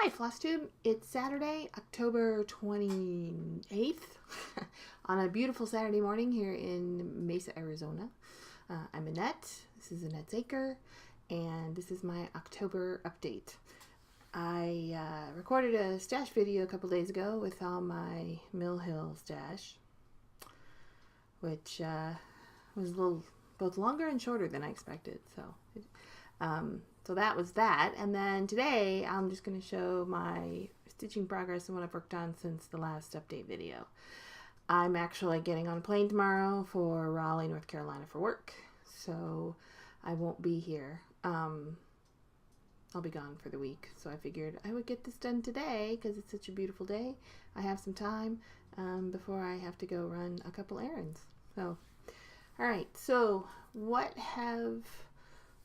Hi, FlossTube. It's Saturday, October 28th, on a beautiful Saturday morning here in Mesa, Arizona. I'm Annette. This is Annette's Acre, and this is my October update. I recorded a stash video a couple days ago with all my Mill Hill stash, which was a little both longer and shorter than I expected. So that was that. And then today I'm just going to show my stitching progress and what I've worked on since the last update video. I'm actually getting on a plane tomorrow for Raleigh, North Carolina for work, so I won't be here. I'll be gone for the week, so I figured I would get this done today because it's such a beautiful day. I have some time before I have to go run a couple errands. So, alright, so what have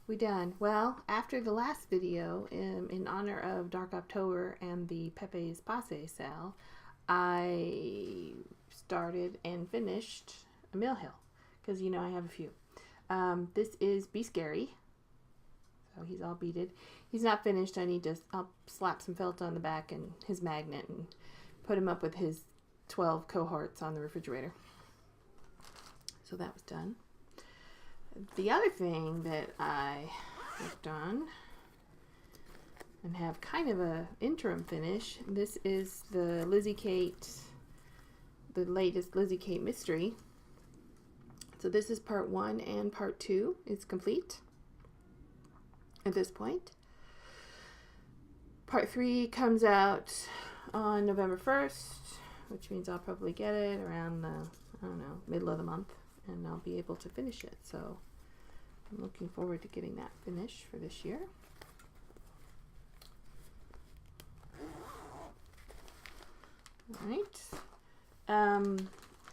we done? Well, after the last video, in honor of Dark October and the Pepe's Passe sale, I started and finished a Mill Hill, because you know I have a few. This is Be Scary, so he's all beaded. He's not finished. I'll slap some felt on the back and his magnet and put him up with his 12 cohorts on the refrigerator. So that was done. The other thing that I worked on and have kind of a interim finish, this is the Lizzie Kate, the latest Lizzie Kate mystery. So this is part 1 and part 2 is complete at this point. Part 3 comes out on November 1st, which means I'll probably get it around the, I don't know, middle of the month, and I'll be able to finish it. So I'm looking forward to getting that finished for this year. Alright.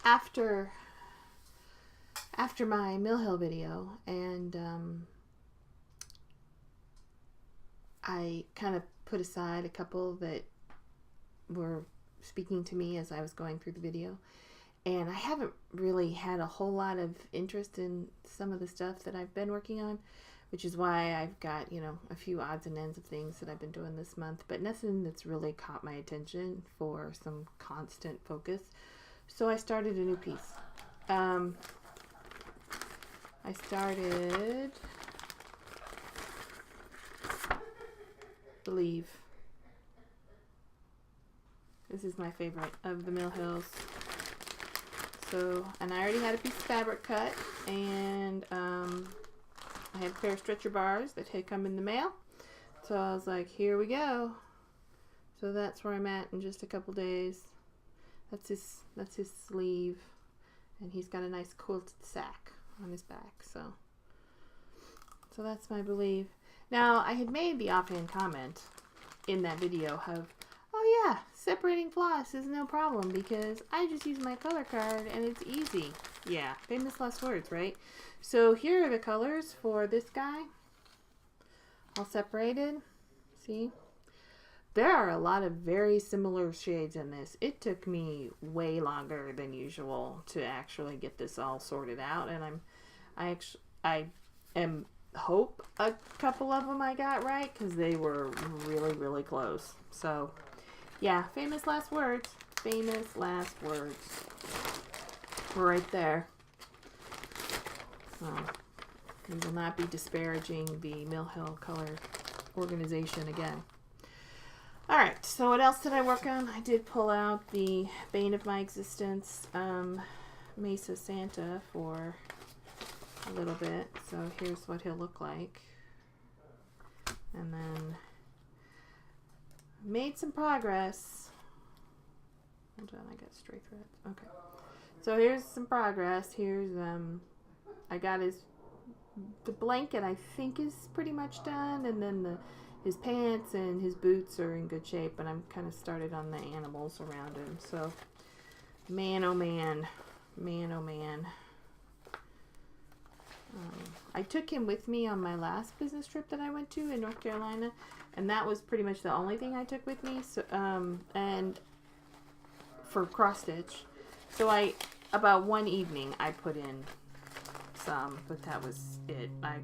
After my Mill Hill video, and I kind of put aside a couple that were speaking to me as I was going through the video. And I haven't really had a whole lot of interest in some of the stuff that I've been working on, which is why I've got, you know, a few odds and ends of things that I've been doing this month, but nothing that's really caught my attention for some constant focus. So I started a new piece. I started Believe. This is my favorite of the Mill Hills. So, and I already had a piece of fabric cut, and I had a pair of stretcher bars that had come in the mail. So I was like, here we go. So that's where I'm at in just a couple days. That's his sleeve, and he's got a nice quilted sack on his back. So that's my Believe. Now, I had made the offhand comment in that video of, oh yeah, separating floss is no problem because I just use my color card and it's easy. Yeah, famous last words, right? So here are the colors for this guy, all separated. See? There are a lot of very similar shades in this. It took me way longer than usual to actually get this all sorted out, and I hope a couple of them I got right because they were really, really close. So yeah, famous last words. Famous last words. Right there. So, we will not be disparaging the Mill Hill Color organization again. Alright, so what else did I work on? I did pull out the bane of my existence, Mesa Santa, for a little bit. So here's what he'll look like. And then made some progress. Hold on, I got stray threads. Okay. So here's some progress. Here's I got the blanket I think is pretty much done, and then his pants and his boots are in good shape, and I'm kind of started on the animals around him. So man, oh man, man, oh man. I took him with me on my last business trip that I went to in North Carolina, and that was pretty much the only thing I took with me. So, and for cross stitch, so about one evening I put in some, but that was it. I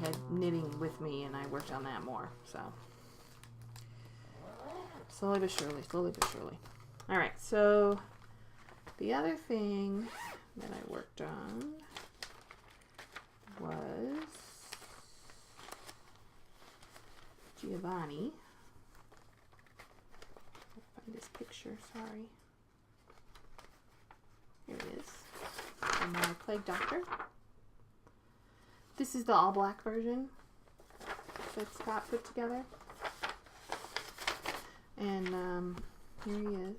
had knitting with me, and I worked on that more. So slowly but surely, slowly but surely. All right, so the other thing that I worked on was Giovanni. I'll find this picture, sorry. Here it is. From my Plague Doctor. This is the all black version that Scott put together. And here he is.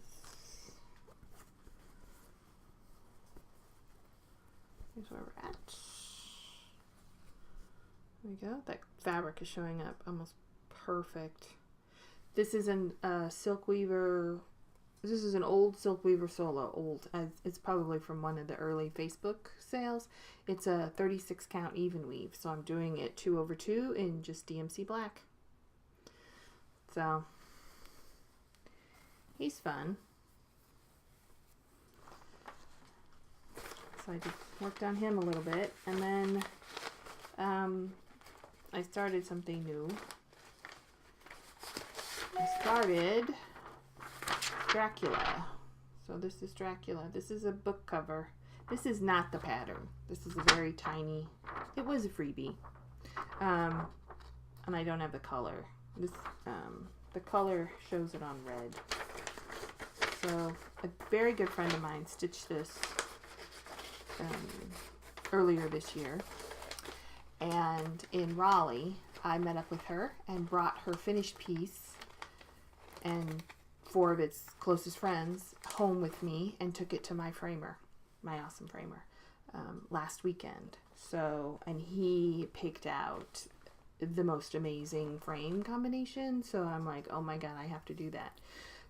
Here's where we're at. There we go. That fabric is showing up almost perfect. This is an Silk Weaver. This is an old Silk Weaver solo. Old. It's probably from one of the early Facebook sales. It's a 36 count even weave. So I'm doing it 2/2 in just DMC black. So he's fun. So I just worked on him a little bit, and then I started something new. I started Dracula. So this is Dracula. This is a book cover. This is not the pattern. This is a very tiny, it was a freebie. And I don't have the color. This the color shows it on red. So a very good friend of mine stitched this earlier this year. And in Raleigh, I met up with her and brought her finished piece and 4 of its closest friends home with me and took it to my framer, my awesome framer, last weekend. So, and he picked out the most amazing frame combination. So I'm like, oh my God, I have to do that.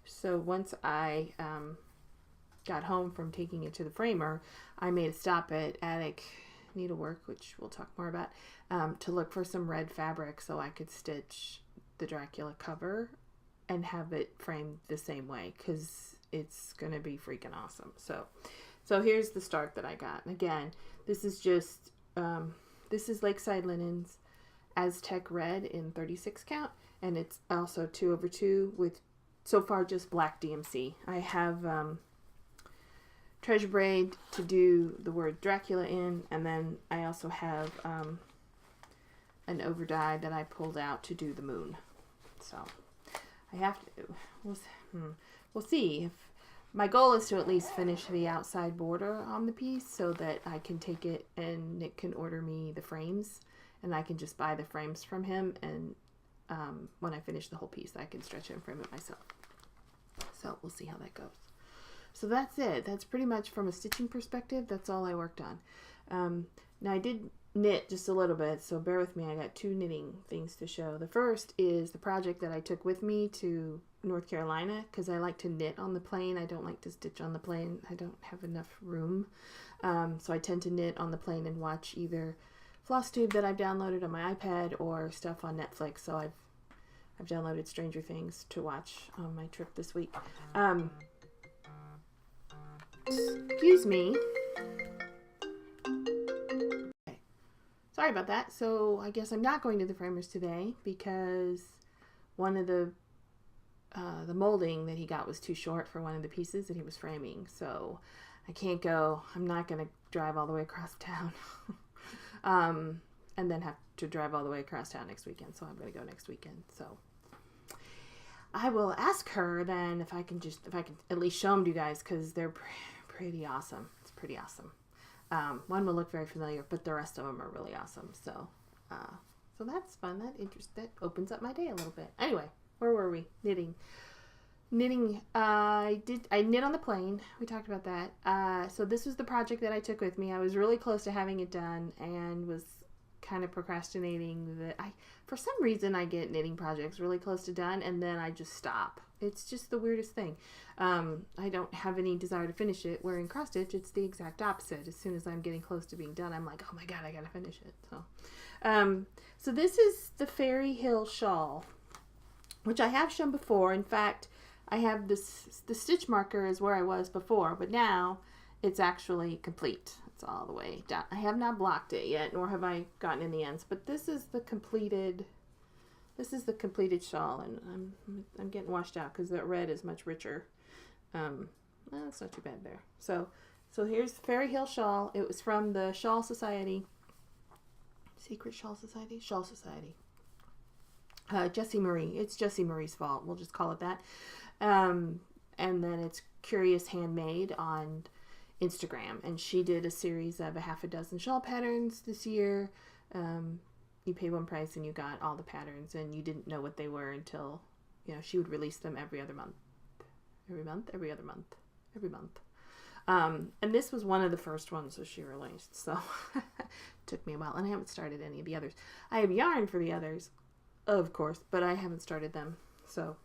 So once I got home from taking it to the framer, I made a stop at Attic Needlework, which we'll talk more about, to look for some red fabric so I could stitch the Dracula cover and have it framed the same way, because it's going to be freaking awesome. So here's the start that I got. And again, this is just, this is Lakeside Linens Aztec Red in 36 count, and it's also 2/2 with so far just black DMC. I have Treasure Braid to do the word Dracula in, and then I also have an over dye that I pulled out to do the moon. So I have to, we'll see. If my goal is to at least finish the outside border on the piece so that I can take it and Nick can order me the frames, and I can just buy the frames from him, and when I finish the whole piece I can stretch it and frame it myself. So we'll see how that goes. So that's it. That's pretty much, from a stitching perspective, that's all I worked on. Now I did knit just a little bit, so bear with me. I got 2 knitting things to show. The first is the project that I took with me to North Carolina, because I like to knit on the plane. I don't like to stitch on the plane. I don't have enough room. So I tend to knit on the plane and watch either FlossTube that I've downloaded on my iPad or stuff on Netflix. So I've downloaded Stranger Things to watch on my trip this week. Excuse me. Okay. Sorry about that. So I guess I'm not going to the framers today because one of the molding that he got was too short for one of the pieces that he was framing. So I can't go. I'm not going to drive all the way across town and then have to drive all the way across town next weekend. So I'm going to go next weekend. So I will ask her then if I can at least show them to you guys, because they're pretty awesome. It's pretty awesome. One will look very familiar, but the rest of them are really awesome. So so that's fun. That opens up my day a little bit. Anyway, where were we? Knitting. I knit on the plane. We talked about that. So this was the project that I took with me. I was really close to having it done and was kind of procrastinating. For some reason I get knitting projects really close to done and then I just stop. It's just the weirdest thing. I don't have any desire to finish it, where in cross stitch it's the exact opposite. As soon as I'm getting close to being done, I'm like, oh my God, I gotta finish it. So this is the Fairy Hill shawl, which I have shown before. In fact, I have the stitch marker is where I was before, but now it's actually complete. It's all the way down. I have not blocked it yet, nor have I gotten in the ends, but this is the completed This is the completed shawl, and I'm getting washed out because that red is much richer. That's not too bad there. So here's the Fairy Hill shawl. It was from the Shawl Society. Secret Shawl Society? Shawl Society. Jessie Marie. It's Jessie Marie's fault. We'll just call it that. And then it's Curious Handmade on Instagram. And she did a series of a half a dozen shawl patterns this year. You pay one price and you got all the patterns, and you didn't know what they were until, she would release them every other month. Every other month. And this was one of the first ones that she released. So it took me a while, and I haven't started any of the others. I have yarn for the others, of course, but I haven't started them. So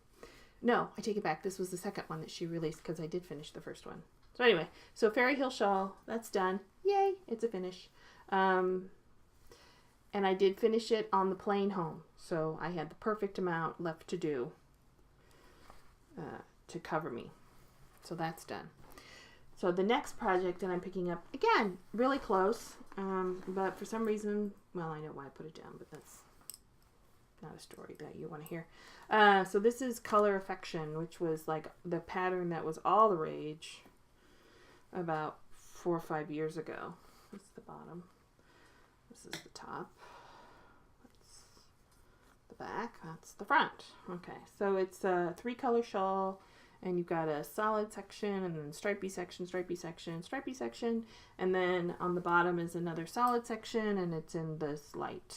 no, I take it back. This was the second one that she released because I did finish the first one. So anyway, so Fairy Hill shawl, that's done. Yay, it's a finish. And I did finish it on the plane home. So I had the perfect amount left to do to cover me. So that's done. So the next project that I'm picking up, again, really close, but for some reason, well, I know why I put it down, but that's not a story that you want to hear. So this is Color Affection, which was like the pattern that was all the rage about 4 or 5 years ago. That's the bottom. This is the top. That's the back. That's the front. Okay, so it's a 3-color shawl. And you've got a solid section, and then stripy section, stripy section, stripy section. And then on the bottom is another solid section, and it's in this light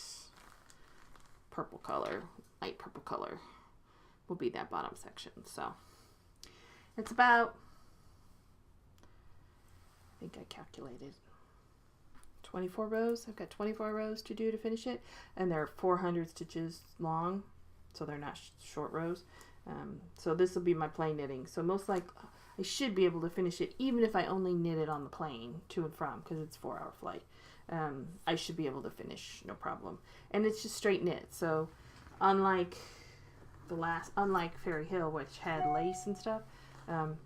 purple color. Light purple color will be that bottom section. So it's about, I think I calculated 24 rows. I've got 24 rows to do to finish it. And they're 400 stitches long, so they're not short rows. So this will be my plane knitting. So most likely I should be able to finish it even if I only knit it on the plane to and from, because it's a 4-hour flight. I should be able to finish, no problem. And it's just straight knit. So unlike Fairy Hill, which had lace and stuff,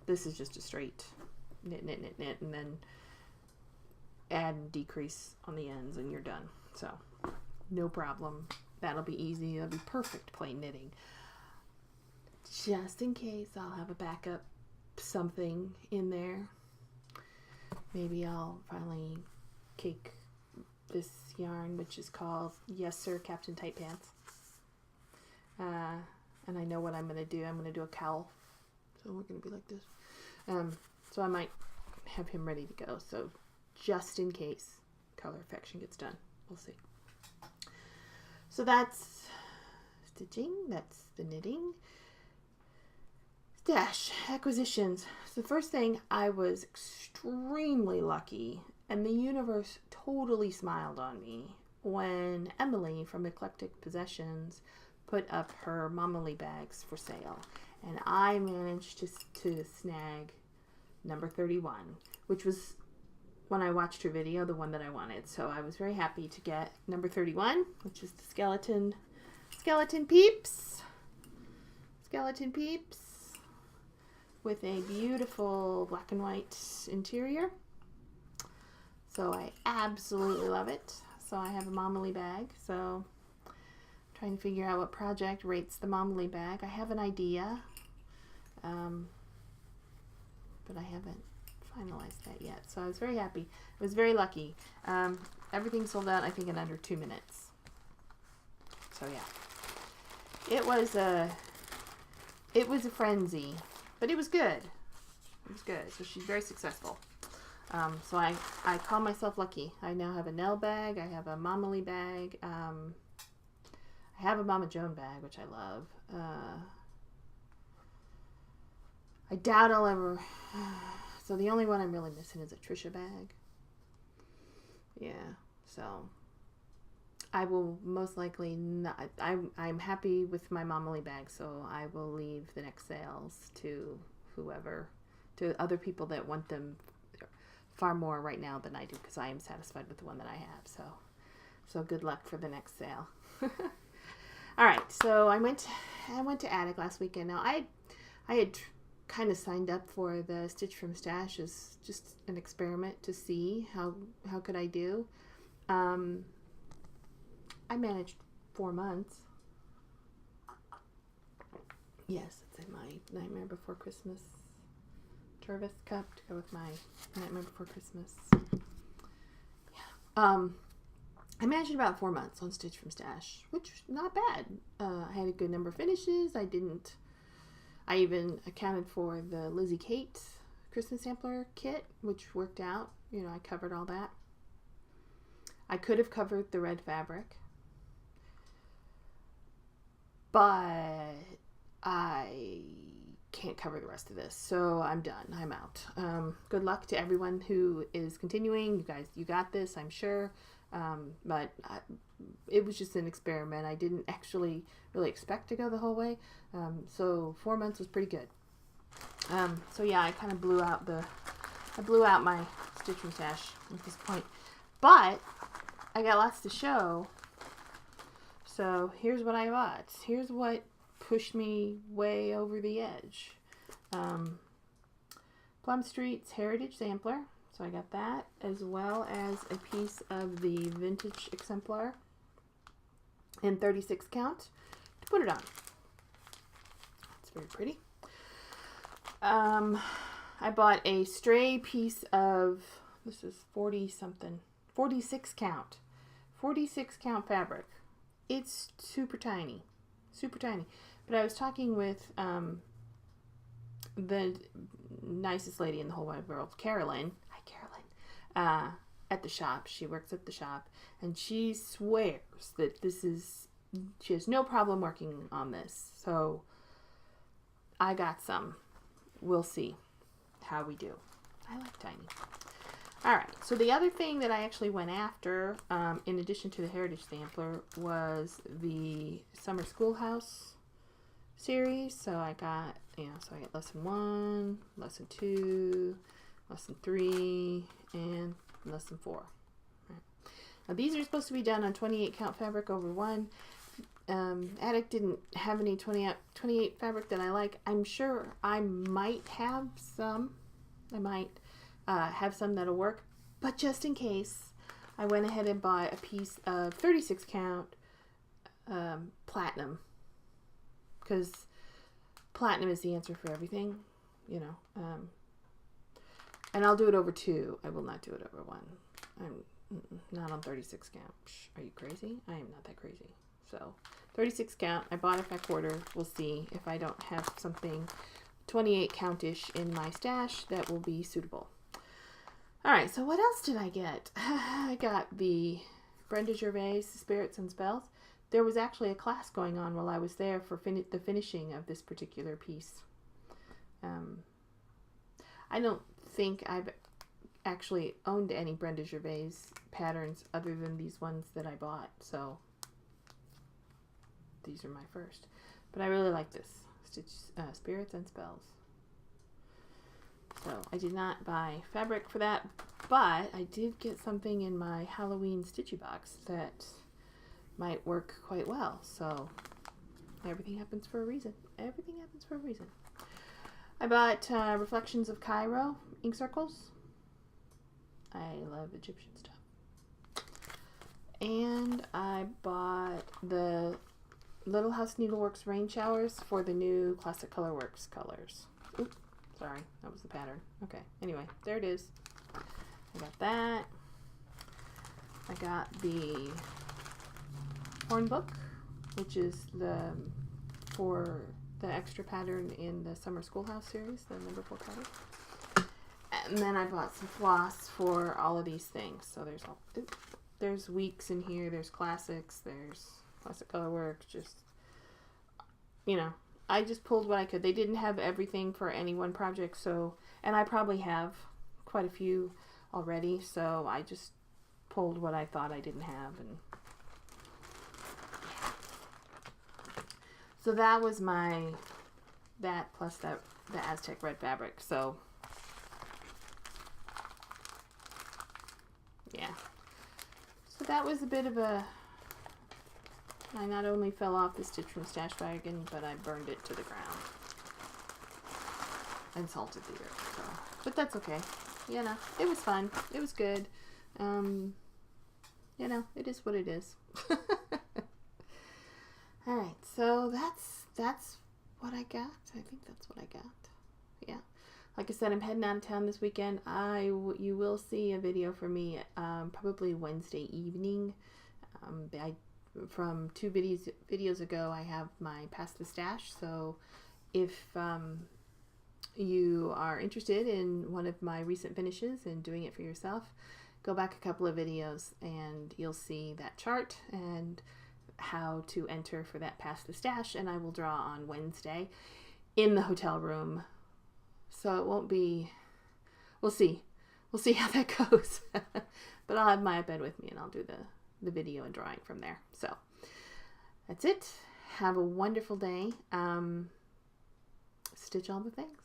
this is just a straight knit, and then add and decrease on the ends, and you're done. So no problem. That'll be easy. That'll be perfect plane knitting. Just in case, I'll have a backup something in there. Maybe I'll finally cake this yarn, which is called Yes Sir Captain Tight Pants. And I know what I'm going to do. I'm going to do a cowl. So we're going to be like this. So I might have him ready to go. So just in case Color Affection gets done. We'll see. So that's stitching. That's the knitting. Stash acquisitions. So the first thing, I was extremely lucky, and the universe totally smiled on me when Emily from Eclectic Possessions put up her Momily bags for sale, and I managed to snag number 31, which was, when I watched her video, the one that I wanted. So I was very happy to get number 31, which is the skeleton peeps. Skeleton peeps. With a beautiful black and white interior. So I absolutely love it. So I have a Momily bag. So I'm trying to figure out what project rates the Momily bag. I have an idea, but I haven't finalized that yet. So I was very happy. I was very lucky. Everything sold out, I think, in under 2 minutes. So yeah, it was a frenzy. But it was good. It was good. So she's very successful. So I call myself lucky. I now have a Nell bag. I have a Momily bag. I have a Mama Joan bag, which I love. I doubt I'll ever... So the only one I'm really missing is a Trisha bag. Yeah. So I will most likely not... I'm happy with my Momily bag, so I will leave the next sales to whoever, to other people that want them far more right now than I do, because I am satisfied with the one that I have. So good luck for the next sale. All right, so I went to Attic last weekend. Now I had kind of signed up for the Stitch from Stash as just an experiment to see how could I do. I managed 4 months. Yes, it's in my Nightmare Before Christmas Tervis cup to go with my Nightmare Before Christmas. Yeah. I managed about 4 months on Stitch from Stash, which was not bad. I had a good number of finishes. I even accounted for the Lizzie Kate Christmas sampler kit, which worked out. You know, I covered all that. I could have covered the red fabric, but I can't cover the rest of this, so I'm done. I'm out. Good luck to everyone who is continuing. You guys, you got this, I'm sure. But it was just an experiment. I didn't actually really expect to go the whole way. So 4 months was pretty good. So yeah, I kind of blew out my Stitch from Stash at this point. But I got lots to show. So here's what I bought. Here's what pushed me way over the edge. Plum Street's Heritage Sampler. So I got that, as well as a piece of the vintage exemplar in 36 count to put it on. It's very pretty. I bought a stray piece of, this is 46 count fabric. It's super tiny. But I was talking with the nicest lady in the whole wide world, Carolyn. Hi, Carolyn. At the shop. She works at the shop, and she swears that she has no problem working on this. So I got some. We'll see how we do. I like tiny. Alright, so the other thing that I actually went after, in addition to the Heritage Sampler, was the Summer Schoolhouse series. So I got, so I got lesson 1, lesson 2, lesson 3, and lesson 4. Right. Now these are supposed to be done on 28 count fabric over 1. Attic didn't have any 28 fabric that I like. I'm sure I might have some. I might have some that'll work, but just in case, I went ahead and bought a piece of 36 count platinum, because platinum is the answer for everything, and I'll do it over 2. I will not do it over 1. I'm not on 36 count. Are you crazy? I am not that crazy. So 36 count, I bought a back order. We'll see if I don't have something 28 count-ish in my stash that will be suitable. Alright, so what else did I get? I got the Brenda Gervais Spirits and Spells. There was actually a class going on while I was there for the finishing of this particular piece. I don't think I've actually owned any Brenda Gervais patterns other than these ones that I bought, so these are my first. But I really like this. Spirits and Spells. So I did not buy fabric for that, but I did get something in my Halloween Stitchy box that might work quite well. So everything happens for a reason. Everything happens for a reason. I bought Reflections of Cairo ink circles. I love Egyptian stuff. And I bought the Little House Needleworks Rain Showers for the new Classic Colorworks colors. Oops, sorry, that was the pattern. Okay, anyway, there it is. I got that. I got the Horn Book, which is for the extra pattern in the Summer Schoolhouse series, the number 4 pattern. And then I bought some floss for all of these things. So there's weeks in here, there's classics, there's Classic Colorworks, just, I just pulled what I could. They didn't have everything for any one project, so, and I probably have quite a few already, so I just pulled what I thought I didn't have, and so that was that plus the Aztec red fabric, so yeah. So that was a bit of I not only fell off the Stitch from Stash wagon, but I burned it to the ground. And salted the earth. So. But that's okay. It was fun. It was good. It is what it is. Alright, so that's what I got? I think that's what I got. Yeah. Like I said, I'm heading out of town this weekend. You will see a video from me probably Wednesday evening. From two videos ago, I have my Pass the Stash. So if you are interested in one of my recent finishes and doing it for yourself, go back a couple of videos and you'll see that chart and how to enter for that Pass the Stash. And I will draw on Wednesday in the hotel room. So it won't be, we'll see how that goes. But I'll have my iPad with me and I'll do the video and drawing from there. So that's it. Have a wonderful day. Stitch all the things.